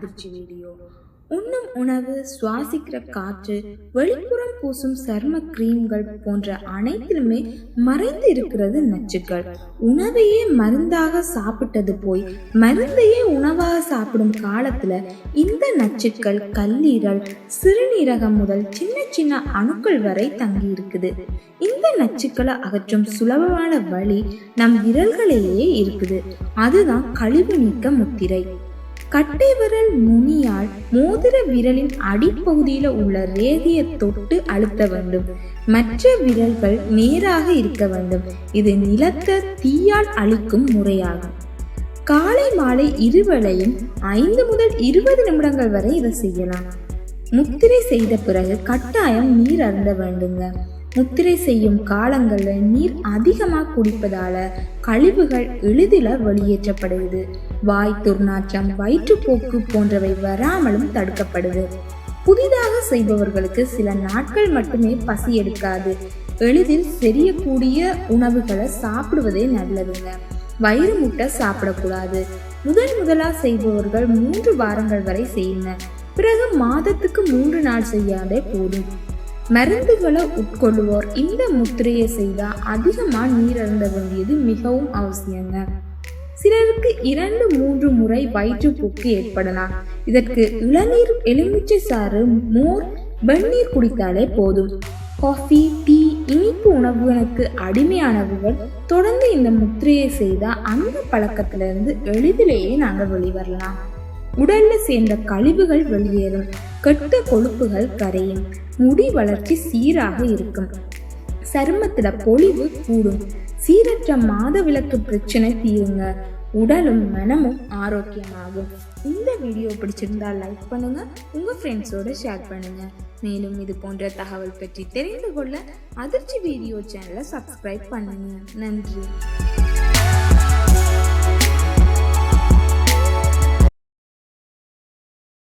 அதிர்ச்சி வீடியோ. உண்ணும் உணவு, சுவாசிக்கிற காற்று, வெளிப்புறம் பூசும் சர்ம கிரீம்கள் போன்ற அனைத்திலுமே மறைந்து இருக்கிறது நச்சுக்கள். உணவையே மருந்தாக சாப்பிட்டது போய் மருந்தையே உணவாக சாப்பிடும் காலத்துல இந்த நச்சுக்கள் கல்லீரல், சிறுநீரகம் முதல் சின்ன சின்ன அணுக்கள் வரை தங்கி இருக்குது. இந்த நச்சுக்களை அகற்றும் சுலபமான வழி நம் விரல்களையே இருக்குது. அதுதான் கழிவு நீக்க முத்திரை. கட்டை விரல் நுனியால் மோதிர விரலின் அடிப்பகுதியில உள்ள ரேகையை தொட்டு அழுத்த வேண்டும். மற்ற விரல்கள் நேராக இருக்க வேண்டும். இது நிலத்தை தீயால் அழிக்கும் முறையாகும். காலை மாலை இருவேளையும் 5 முதல் 20 நிமிடங்கள் வரை இதை செய்யலாம். முத்திரை செய்த பிறகு கட்டாயம் நீர் அருந்த வேண்டுங்க. முத்திரை செய்யும் காலங்கள்ல நீர் அதிகமாக குடிப்பதால கழிவுகள் எளிதில் வெளியேற்றப்படுது. வாய் துர்நாற்றம், வயிற்றுப்போக்கு போன்றவை வராமலும் தடுக்கப்படுது. புதிதாக செய்பவர்களுக்கு சில நாட்கள் மட்டுமே பசி எடுக்காது. எளிதில் செரியக்கூடிய உணவுகளை சாப்பிடுவதே நல்லதுங்க. வயிறு முட்டை சாப்பிடக்கூடாது. முதலா செய்பவர்கள் 3 வாரங்கள் வரை செய்யுங்க. பிறகு மாதத்துக்கு 3 நாள் செய்யாதே போதும். மருந்துகளை உட்கொள்வோர் இந்த முத்திரையை செய்தா அதிகமா நீர் அருந்த வேண்டியது மிகவும் அவசியங்க. சிலருக்கு 2-3 முறை வயிற்றுப்போக்கு ஏற்படலாம். இதற்கு இளநீர், எலுமிச்சை சாறு, மோர், வெந்நீர் குடித்தாலே போதும். காஃபி, டீ, இனிப்பு உணவுகளுக்கு அடிமையானவர்கள் தொடர்ந்து இந்த முத்திரையை செய்தா அந்த பழக்கத்திலிருந்து எளிதிலேயே நாங்கள் வெளிவரலாம். உடல்ல சேர்ந்த கழிவுகள் வெளியேறும், கெட்ட கொழுப்புகள் கரையும், முடி வளர்ச்சி சீராக இருக்கும், சருமத்துல பொலிவு கூடும், சீரற்ற மாதவிலக்கு பிரச்சனை தீருங்க, உடலும் மனமும் ஆரோக்கியமாகும். இந்த வீடியோ பிடிச்சிருந்தா லைக் பண்ணுங்க, உங்க ஃப்ரெண்ட்ஸோட ஷேர் பண்ணுங்க. மேலும் இது போன்ற தகவல் பற்றி தெரிந்து கொள்ள அதிர்ச்சி வீடியோ சேனலை சப்ஸ்கிரைப் பண்ணுங்க. நன்றி.